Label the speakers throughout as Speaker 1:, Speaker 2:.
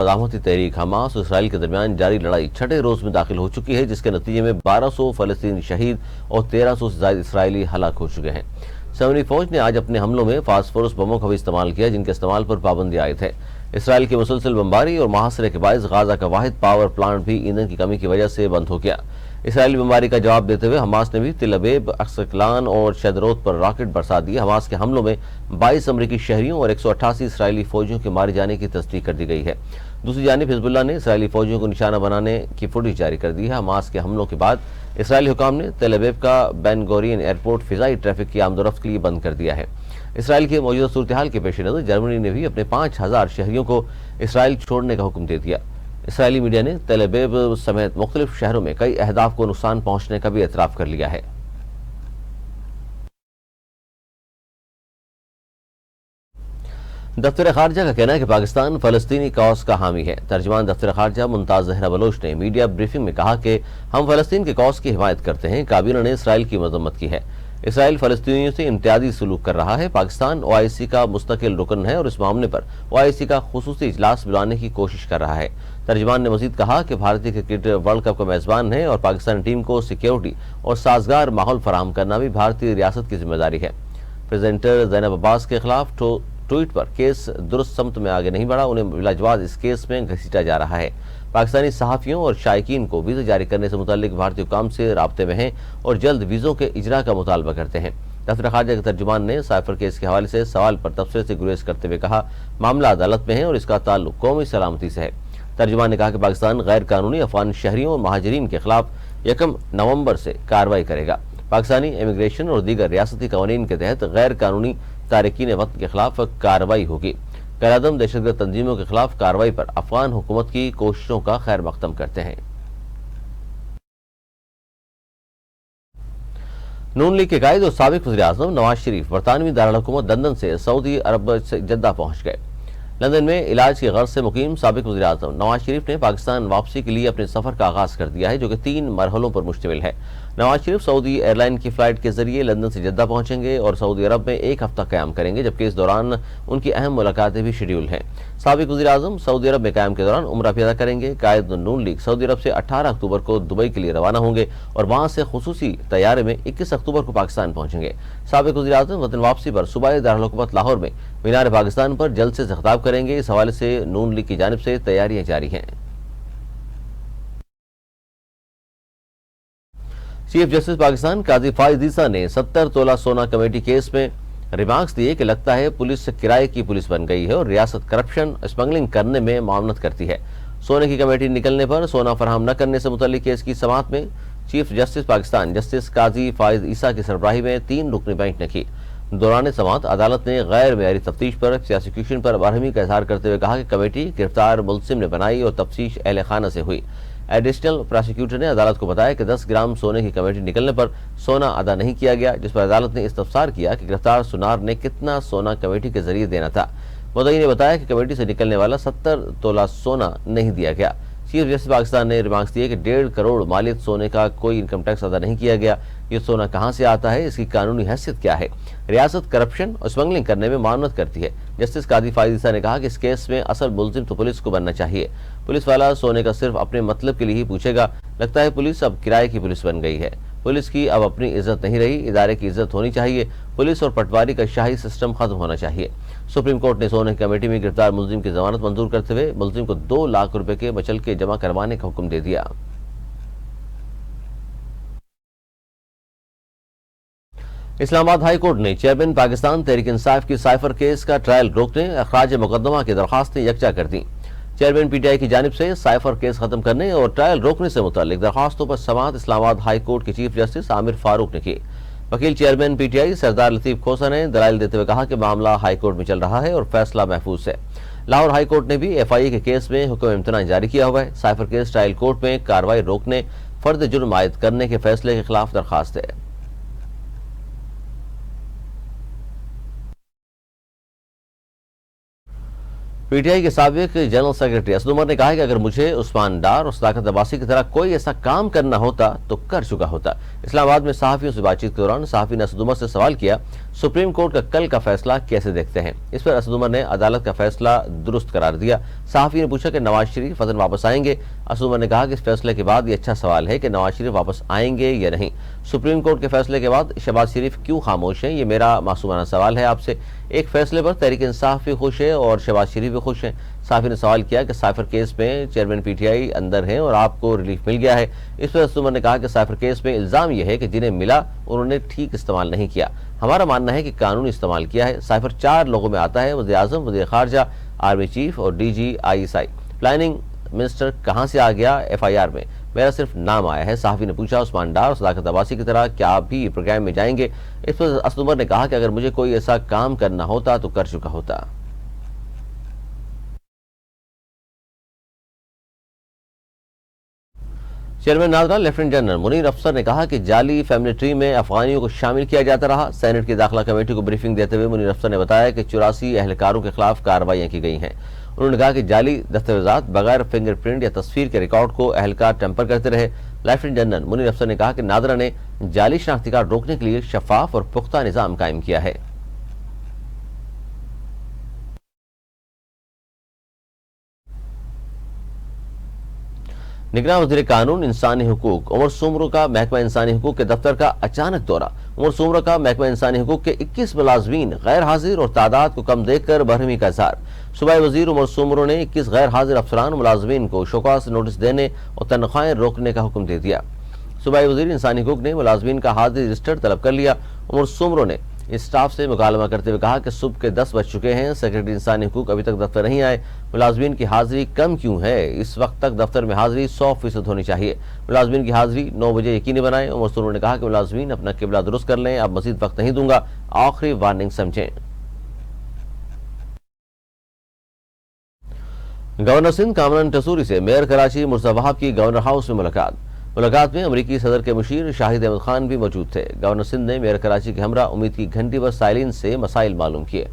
Speaker 1: مزاحمتی تحریک حماس اور اسرائیل کے درمیان جاری لڑائی چھٹے روز میں داخل ہو چکی ہے، جس کے نتیجے میں 1200 فلسطینی شہید اور 1300 سے زائد اسرائیلی ہلاک ہو چکے ہیں۔ سامری فوج نے آج اپنے حملوں میں فاسفورس بموں کا بھی استعمال کیا، جن کے استعمال پر پابندی عائد ہے۔ اسرائیل کی مسلسل بمباری اور محاصرے کے باعث غازہ کا واحد پاور پلانٹ بھی ایندھن کی کمی کی وجہ سے بند ہو گیا۔ اسرائیلی بمباری کا جواب دیتے ہوئے حماس نے بھی تل ابیب، اسقلان اور شدروت پر راکٹ برسا دیے۔ حماس کے حملوں میں 22 امریکی شہریوں اور 188 اسرائیلی فوجیوں کے مارے جانے کی تصدیق کر دی گئی ہے۔ دوسری جانب حزب اللہ نے اسرائیلی فوجیوں کو نشانہ بنانے کی فوٹیج جاری کر دی ہے۔ حماس کے حملوں کے بعد اسرائیلی حکام نے تل ابیب کا بین گورین ایئرپورٹ فضائی ٹریفک کی آمد و رفت کے لیے بند کر دیا ہے۔ اسرائیل کی موجودہ صورتحال کے پیش نظر جرمنی نے بھی اپنے 5000 شہریوں کو اسرائیل چھوڑنے کا حکم دے دیا۔ اسرائیلی میڈیا نے تل ابیب سمیت مختلف شہروں میں کئی اہداف کو نقصان پہنچنے کا بھی اعتراف کر لیا ہے۔ دفتر خارجہ کا کہنا ہے کہ پاکستان فلسطینی کاز کا حامی ہے۔ ترجمان دفتر خارجہ ممتاز زہرا بلوچ نے میڈیا بریفنگ میں کہا کہ ہم فلسطین کے کاز کی حمایت کرتے ہیں۔ کابینہ نے اسرائیل کی مذمت کی ہے۔ اسرائیل فلسطینیوں سے امتیازی سلوک کر رہا ہے۔ پاکستان OIC کا مستقل رکن ہے اور اس معاملے پر OIC کا خصوصی اجلاس بلانے کی کوشش کر رہا ہے۔ ترجمان نے مزید کہا کہ بھارتی کرکٹ ورلڈ کپ کا میزبان ہے اور پاکستانی ٹیم کو سیکیورٹی اور سازگار ماحول فراہم کرنا بھی بھارتی ریاست کی ذمہ داری ہے۔ پریزیڈنٹ زینب عباس کے خلاف ٹویٹ پر کیس درست سمت میں آگے نہیں بڑھا، انہیں بلا جواز اس کیس میں گھسیٹا جا رہا ہے۔ پاکستانی صحافیوں اور شائقین کو ویزے جاری کرنے سے متعلق بھارتی حکام سے رابطے میں ہیں اور جلد ویزوں کے اجرا کا مطالبہ کرتے ہیں۔ دفتر خارجہ کے ترجمان نے سائفر کیس کے حوالے سے سوال پر تبصرے سے گریز کرتے ہوئے کہا معاملہ عدالت میں ہے اور اس کا تعلق قومی سلامتی سے ہے۔ ترجمان نے کہا کہ پاکستان غیر قانونی افغان شہریوں اور مہاجرین کے خلاف 1 نومبر سے کارروائی کرے گا۔ پاکستانی امیگریشن اور دیگر ریاستی قوانین کے تحت غیر قانونی تارکین وطن کے خلاف کارروائی ہوگی۔ قائداعظم دہشت گرد تنظیموں کے خلاف کارروائی پر افغان حکومت کی کوششوں کا خیر مقدم کرتے ہیں۔ نون لیگ کے قائد اور سابق وزیر اعظم نواز شریف برطانوی دارالحکومت لندن سے سعودی عرب سے جدہ پہنچ گئے۔ لندن میں علاج کی غرض سے مقیم سابق وزیر اعظم نواز شریف نے پاکستان واپسی کے لیے اپنے سفر کا آغاز کر دیا ہے، جو کہ 3 مرحلوں پر مشتمل ہے۔ نواز شریف سعودی ایئر لائن کی فلائٹ کے ذریعے لندن سے جدہ پہنچیں گے اور سعودی عرب میں 1 ہفتہ قیام کریں گے، جبکہ اس دوران ان کی اہم ملاقاتیں بھی شیڈیول ہیں۔ سابق وزیر اعظم سعودی عرب میں قیام کے دوران عمرہ بھی ادا کریں گے۔ قائد نون لیگ سعودی عرب سے 18 اکتوبر کو دبئی کے لیے روانہ ہوں گے اور وہاں سے خصوصی طیارے میں 21 اکتوبر کو پاکستان پہنچیں گے۔ سابق وزیر اعظم وطن واپسی پر صوبائی دارالحکومت لاہور میں مینار پاکستان پر جلسے سے خطاب کریں گے۔ اس حوالے سے نون لیگ کی جانب سے تیاریاں جاری ہیں۔ چیف جسٹس پاکستان قاضی فائز عیسیٰ نے 70 تولہ سونا کمیٹی کیس میں ریمارکس دیے کہ لگتا ہے پولیس کرائے کی پولیس بن گئی ہے اور ریاست کرپشن اسمگلنگ کرنے میں معاونت کرتی ہے۔ سونے کی کمیٹی نکلنے پر سونا فراہم نہ کرنے سے متعلق کیس کی سماعت میں چیف جسٹس پاکستان جسٹس قاضی فائز عیسیٰ کی سربراہی میں 3 رکنی بینچ نے کی۔ دوران سماعت عدالت نے غیر معیاری تفتیش پر پروسیکیوشن پر برہمی کا اظہار کرتے ہوئے کہا کہ کمیٹی گرفتار ملزم نے بنائی اور تفتیش اہل خانہ سے ہوئی۔ ایڈیشنل پروسیکیوٹر نے عدالت کو بتایا کہ 10 گرام سونے کی کمیٹی نکلنے پر سونا ادا نہیں کیا گیا، جس پر عدالت نے استفسار کیا کہ گرفتار سونار نے کتنا سونا کمیٹی کے ذریعے دینا تھا۔ مدعی نے بتایا کہ کمیٹی سے نکلنے والا 70 تولہ سونا نہیں دیا گیا۔ چیف جسٹس پاکستان نے ریمارکس دیے کہ 1.5 کروڑ مالیت سونے کا کوئی انکم ٹیکس ادا نہیں کیا گیا۔ یہ سونا کہاں سے آتا ہے، اس کی قانونی حیثیت کیا ہے؟ ریاست کرپشن اور اسمگلنگ کرنے میں معاونت کرتی ہے۔ جسٹس قاضی فائز عیسیٰ نے کہا کہ اس کیس میں اصل ملزم تو پولیس کو بننا چاہیے۔ پولیس والا سونے کا صرف اپنے مطلب کے لیے ہی پوچھے گا۔ لگتا ہے پولیس اب کرائے کی پولیس بن گئی ہے۔ پولیس کی اب اپنی عزت نہیں رہی، ادارے کی عزت ہونی چاہیے۔ پولیس اور پٹواری کا شاہی سسٹم ختم ہونا چاہیے۔ سپریم کورٹ نے سونے کی کمیٹی میں گرفتار ملزم کی ضمانت منظور کرتے ہوئے ملزم کو 2 لاکھ روپے کے مچلکے جمع کروانے کا حکم دے دیا۔ اسلام آباد ہائی کورٹ نے چیئرمین پاکستان تحریک انصاف کی سائفر کیس کا ٹرائل روکنے اخراج مقدمہ کی درخواستیں یکجا کر دیں۔ چیئرمین PTI کی جانب سے سائفر کیس ختم کرنے اور ٹرائل روکنے سے متعلق درخواستوں پر سماعت اسلام آباد ہائی کورٹ کے چیف جسٹس عامر فاروق نے کی۔ وکیل چیئرمین PTI سردار لطیف کھوسہ نے دلائل دیتے ہوئے کہا کہ معاملہ ہائی کورٹ میں چل رہا ہے اور فیصلہ محفوظ ہے۔ لاہور ہائی کورٹ نے بھی FIA کے کیس میں حکم امتناع جاری کیا ہوا ہے۔ سائفر کیس ٹرائل کورٹ میں کارروائی روکنے، فرد جرم عائد کرنے کے فیصلے کے خلاف درخواست ہے۔ پی ٹی آئی کے سابق جنرل سیکرٹری اسد عمر نے کہا کہ اگر مجھے عثمان ڈار اور صداقت عباسی کی طرح کوئی ایسا کام کرنا ہوتا تو کر چکا ہوتا۔ اسلام آباد میں صحافیوں سے بات چیت کے دوران صحافی نے اسد عمر سے سوال کیا سپریم کورٹ کا کل کا فیصلہ کیسے دیکھتے ہیں۔ اس پر اسد عمر نے عدالت کا فیصلہ درست قرار دیا۔ صحافی نے پوچھا کہ نواز شریف وطن واپس آئیں گے۔ اسد عمر نے کہا کہ اس فیصلے کے بعد یہ اچھا سوال ہے کہ نواز شریف واپس آئیں گے یا نہیں۔ سپریم کورٹ کے فیصلے کے بعد شہباز شریف کیوں خاموش ہیں، یہ میرا معصومانہ سوال ہے آپ سے۔ ایک فیصلے پر تحریک انصاف بھی خوش ہے اور شہباز شریف بھی خوش ہیں۔ صحافی نے سوال کیا کہ سائفر کیس میں چیئرمین پی ٹی آئی اندر ہیں اور آپ کو ریلیف مل گیا ہے۔ اس پر اسد عمر نے کہا کہ سائفر کیس میں الزام یہ ہے کہ جنہیں ملا انہوں نے ٹھیک استعمال نہیں کیا۔ ہمارا ماننا ہے کہ قانون استعمال کیا ہے۔ سائفر 4 لوگوں میں آتا ہے، وزیر اعظم، وزیر خارجہ، آرمی چیف اور D G I S I. Planning minister کہاں سے آ گیا ایف آئی آر میں؟ میرا صرف نام آیا ہے۔ صحافی نے پوچھا عثمان ڈار اور صداقت عباسی کی طرح کیا آپ بھی پروگرام میں جائیں گے؟ اس پر اسد عمر نے کہا کہ اگر مجھے کوئی ایسا کام کرنا ہوتا تو کر چکا ہوتا۔ چیئرمین ناظرہ لیفٹیننٹ جنرل منیر افسر نے کہا کہ جعلی فیملی ٹری میں افغانیوں کو شامل کیا جاتا رہا۔ سینٹ کی داخلہ کمیٹی کو بریفنگ دیتے ہوئے منیر افسر نے بتایا کہ 84 اہلکاروں کے خلاف کارروائیاں کی گئی ہیں۔ انہوں نے کہا کہ جعلی دستاویزات بغیر فنگر پرنٹ یا تصویر کے ریکارڈ کو اہلکار ٹیمپر کرتے رہے۔ لیفٹیننٹ جنرل منیر افسر نے کہا کہ ناظرہ نے جعلی شناختی کارڈ روکنے کے لیے شفاف اور پختہ نظام قائم کیا ہے۔ نگراں وزیر قانون انسانی حقوق عمر سومرو کا محکمہ انسانی حقوق کے دفتر کا اچانک دورہ۔ عمر سومرو کا محکمہ انسانی حقوق کے 21 ملازمین غیر حاضر اور تعداد کو کم دیکھ کر برہمی کا اظہار۔ صوبائی وزیر عمر سومرو نے 21 غیر حاضر افسران ملازمین کو شوکاز نوٹس دینے اور تنخواہیں روکنے کا حکم دے دیا۔ صوبائی وزیر انسانی حقوق نے ملازمین کا حاضری رجسٹر طلب کر لیا۔ عمر سومرو نے اسٹاف سے مکالمہ کرتے ہوئے کہا کہ صبح کے 10 بج چکے ہیں، سیکرٹری انسانی حقوق ابھی تک دفتر نہیں آئے، ملازمین کی حاضری کم کیوں ہے؟ اس وقت تک دفتر میں حاضری 100% ہونی چاہیے، ملازمین کی حاضری 9 بجے یقینی بنائیں۔ عمر سومرو نے کہا کہ ملازمین اپنا قبلہ درست کر لیں، اب مزید وقت نہیں دوں گا، آخری وارننگ سمجھیں۔ گورنر سندھ کامران ٹسوری سے میئر کراچی مرزا وہاب کی گورنر ہاؤس میں ملاقات میں امریکی صدر کے مشیر شاہد احمد خان بھی موجود تھے۔ گورنر سندھ نے میئر کراچی کے ہمراہ امید کی گھنٹی پر سائلین سے مسائل معلوم کیے۔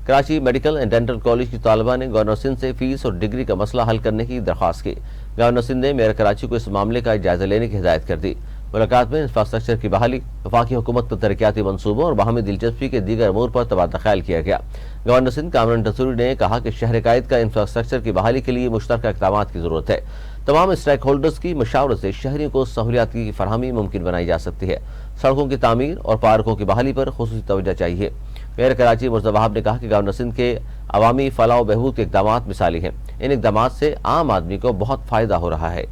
Speaker 1: Karachi medical and dental college کی طالبہ نے گورنر سندھ سے فیس اور ڈگری کا مسئلہ حل کرنے کی درخواست کی۔ گورنر سندھ نے میئر کراچی کو اس معاملے کا جائزہ لینے کی ہدایت کر دی۔ ملاقات میں انفراسٹرکچر کی بحالی، وفاقی حکومت پر ترقیاتی منصوبوں اور باہمی دلچسپی کے دیگر امور پر تبادلہ خیال کیا گیا۔ گورنر سندھ کامران ٹسوری نے کہا کہ شہر قائد کا انفراسٹرکچر کی بحالی کے لیے مشترکہ اقدامات کی ضرورت ہے۔ تمام اسٹیک ہولڈرز کی مشاورت سے شہریوں کو سہولیات کی فراہمی ممکن بنائی جا سکتی ہے۔ سڑکوں کی تعمیر اور پارکوں کی بحالی پر خصوصی توجہ چاہیے۔ میئر کراچی مرزا وہاب نے کہا کہ گورنر سندھ کے عوامی فلاح و بہبود کے اقدامات مثالی ہیں، ان اقدامات سے عام آدمی کو بہت فائدہ ہو رہا ہے۔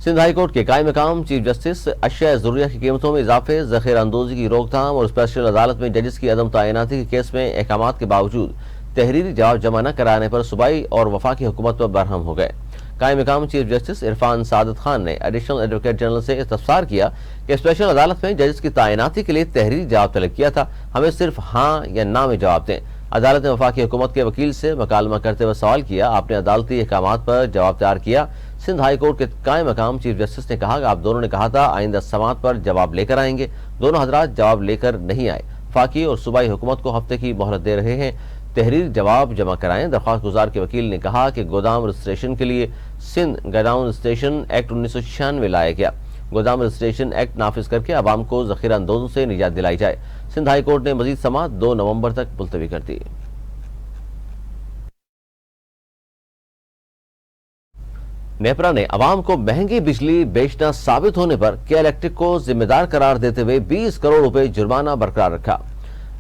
Speaker 1: سندھ ہائی کورٹ کے قائم مقام چیف جسٹس اشیاء ضروریہ کی قیمتوں میں اضافے، ذخیرہ اندوزی کی روک تھام اور اسپیشل عدالت میں ججز کی عدم تعیناتی کے کیس میں احکامات کے باوجود تحریری جواب جمع نہ کرانے پر صوبائی اور وفاقی حکومت پر برہم ہو گئے۔ قائم مقام چیف جسٹس عرفان سعادت خان نے ایڈیشنل ایڈوکیٹ جنرل سے استفسار کیا کہ اسپیشل عدالت میں ججز کی تعیناتی کے لیے تحریری جواب طلب کیا تھا، ہمیں صرف ہاں یا نہ میں جواب دیں۔ عدالت نے وفاقی حکومت کے وکیل سے مکالمہ کرتے ہوئے سوال کیا، آپ نے عدالتی احکامات پر جواب تیار کیا؟ سندھ ہائی کورٹ کے قائم مقام چیف جسٹس نے کہا کہ آپ دونوں نے کہا تھا آئندہ سماعت پر جواب لے کر آئیں گے، دونوں حضرات جواب لے کر نہیں آئے۔ وفاقی اور صوبائی حکومت کو ہفتے کی مہلت دے رہے ہیں، تحریر جواب جمع کرائیں۔ درخواست گزار کے وکیل نے کہا کہ گودام رجسٹریشن کے لیے سندھ گودام رجسٹریشن ایکٹ 1996 لایا گیا، گودام رجسٹریشن ایکٹ نافذ کر کے عوام کو ذخیرہ اندوزوں سے نجات دلائی جائے۔ سندھ ہائی کورٹ نے مزید سماعت 2 نومبر تک ملتوی کر دی۔ نیپرا نے عوام کو مہنگی بجلی بیچنا ثابت ہونے پر کے الیکٹرک کو ذمہ دار قرار دیتے ہوئے 20 کروڑ روپے جرمانہ برقرار رکھا۔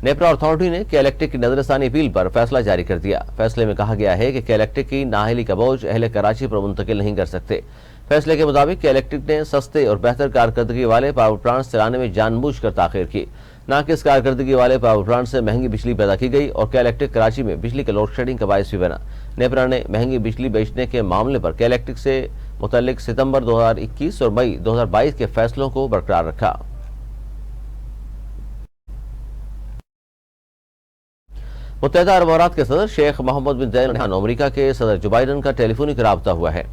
Speaker 1: نیپرا اتھارٹی نے کے الیکٹرک کی نظر ثانی اپیل پر فیصلہ جاری کر دیا۔ فیصلے میں کہا گیا ہے کہ کے الیکٹرک کی نااہلی کا بوجھ اہل کراچی پر منتقل نہیں کر سکتے۔ فیصلے کے مطابق کے الیکٹرک نے سستے اور بہتر کارکردگی والے پاور پلانٹ چلانے میں جان بوجھ کر تاخیر کی۔ ناقص کارکردگی والے پاور پلانٹ سے مہنگی بجلی پیدا کی گئی اور کے الیکٹرک کراچی میں بجلی کے لوڈ شیڈنگ کا باعث بھی بنا۔ نیپرا نے مہنگی بجلی بیچنے کے معاملے پر کے الیکٹرک سے متعلق ستمبر 2021 اور مئی 2022 کے فیصلوں کو برقرار رکھا۔ متحدہ عرب امارات کے صدر شیخ محمد بن زاید نے امریکہ کے صدر جو بائیڈن کا ٹیلی فونک رابطہ ہوا ہے۔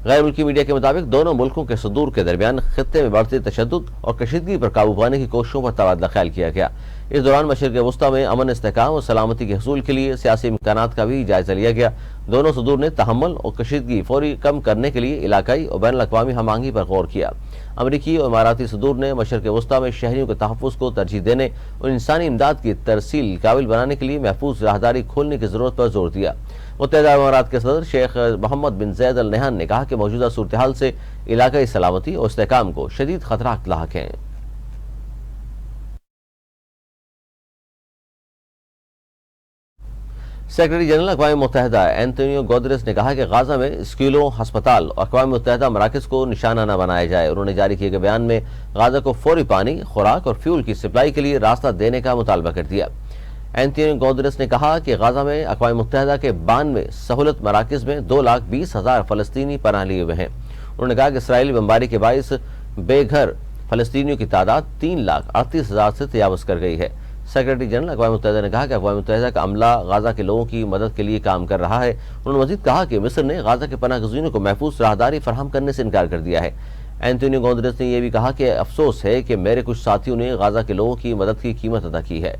Speaker 1: غیر ملکی میڈیا کے مطابق دونوں ملکوں کے صدور کے درمیان خطے میں بڑھتے تشدد اور کشیدگی پر قابو پانے کی کوششوں پر تبادلہ خیال کیا گیا۔ اس دوران مشرق وسطی میں امن، استحکام اور سلامتی کے حصول کے لیے سیاسی امکانات کا بھی جائزہ لیا گیا۔ دونوں صدور نے تحمل اور کشیدگی فوری کم کرنے کے لیے علاقائی اور بین الاقوامی ہم آہنگی پر غور کیا۔ امریکی اور اماراتی صدور نے مشرق وسطی میں شہریوں کے تحفظ کو ترجیح دینے اور انسانی امداد کی ترسیل قابل بنانے کے لیے محفوظ راہداری کھولنے کی ضرورت پر زور دیا۔ متحدہ امارات کے صدر شیخ محمد بن زید ال نہیان نے کہا کہ موجودہ صورتحال سے علاقائی سلامتی اور استحکام کو شدید خطرات لاحق ہیں۔ سیکرٹری جنرل اقوام متحدہ اینٹونیو گوتریس نے کہا کہ غزہ میں اسکولوں، ہسپتال اور اقوام متحدہ مراکز کو نشانہ نہ بنایا جائے۔ انہوں نے جاری کیے گئے بیان میں غزہ کو فوری پانی، خوراک اور فیول کی سپلائی کے لیے راستہ دینے کا مطالبہ کر دیا۔ اینٹونیو گوتریس نے کہا کہ غزہ میں اقوام متحدہ کے 92 سہولت مراکز میں 2,20,000 فلسطینی پناہ لیے ہوئے ہیں۔ انہوں نے کہا کہ اسرائیلی بمباری کے باعث بے گھر فلسطینیوں کی تعداد 3,38,000 سے تجاوز کر گئی ہے۔ سیکرٹری جنرل اقوام متحدہ نے کہا کہ اقوام متحدہ کا عملہ غزہ کے لوگوں کی مدد کے لیے کام کر رہا ہے۔ انہوں نے مزید کہا کہ مصر نے غزہ کے پناہ گزینوں کو محفوظ راہداری فراہم کرنے سے انکار کر دیا ہے۔ اینٹونیو گوتریس نے یہ بھی کہا کہ افسوس ہے کہ میرے کچھ ساتھیوں نے غزہ کے لوگوں کی مدد کی قیمت ادا کی ہے۔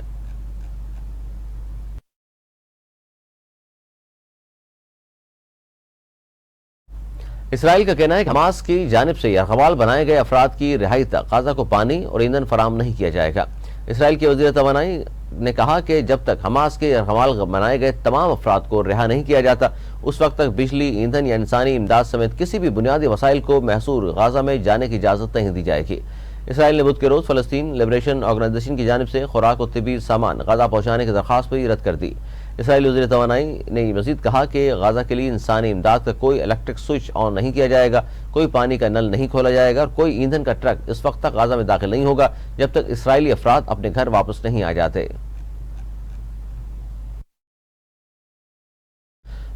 Speaker 1: اسرائیل کا کہنا ہے کہ حماس کی جانب سے یرغمال بنائے گئے افراد کی رہائی تک غزہ کو پانی اور ایندھن فراہم نہیں کیا جائے گا۔ اسرائیل کے وزیر توانائی نے کہا کہ جب تک حماس کے یرغمال بنائے گئے تمام افراد کو رہا نہیں کیا جاتا، اس وقت تک بجلی، ایندھن یا انسانی امداد سمیت کسی بھی بنیادی وسائل کو محصور غزہ میں جانے کی اجازت نہیں دی جائے گی۔ اسرائیل نے بدھ کے روز فلسطین لبریشن آرگنائزیشن کی جانب سے خوراک اور طبی سامان غزہ پہنچانے کی درخواست بھی رد کر دی۔ اسرائیلی وزیر توانائی نے مزید کہا کہ غزہ کے لیے انسانی امداد کا کوئی الیکٹرک سوئچ آن نہیں کیا جائے گا، کوئی پانی کا نل نہیں کھولا جائے گا اور کوئی ایندھن کا ٹرک اس وقت تک غزہ میں داخل نہیں ہوگا جب تک اسرائیلی افراد اپنے گھر واپس نہیں آ جاتے۔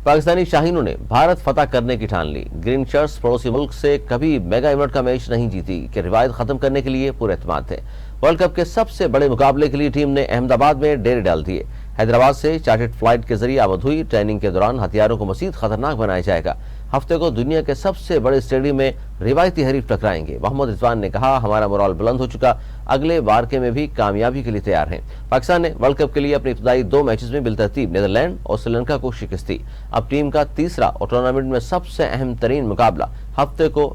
Speaker 1: پاکستانی شاہینوں نے بھارت فتح کرنے کی ٹھان لی۔ گرین شرٹس پڑوسی ملک سے کبھی میگا ایونٹ کا میچ نہیں جیتی کہ روایت ختم کرنے کے لیے پورے اعتماد تھے۔ ورلڈ کپ کے سب سے بڑے مقابلے کے لیے ٹیم نے احمد آباد میں ڈیرے ڈال دیے۔ حیدرآباد سے چارٹرڈ فلائٹ کے ذریعے آمد ہوئی۔ ٹریننگ کے دوران ہتھیاروں کو مزید خطرناک بنایا جائے گا۔ ہفتے کو دنیا کے سب سے بڑے اسٹیڈیم میں روایتی حریف ٹکرائیں گے۔ محمد رضوان نے کہا ہمارا مورال بلند ہو چکا، اگلے بارکے میں بھی کامیابی کے لیے تیار ہیں۔ پاکستان نے ورلڈ کپ کے لیے اپنی ابتدائی 2 میچز میں بالترتیب نیدرلینڈ اور سری لنکا کو شکست دی۔ اب ٹیم کا تیسرا اور ٹورنامنٹ میں سب سے اہم ترین مقابلہ ہفتے کو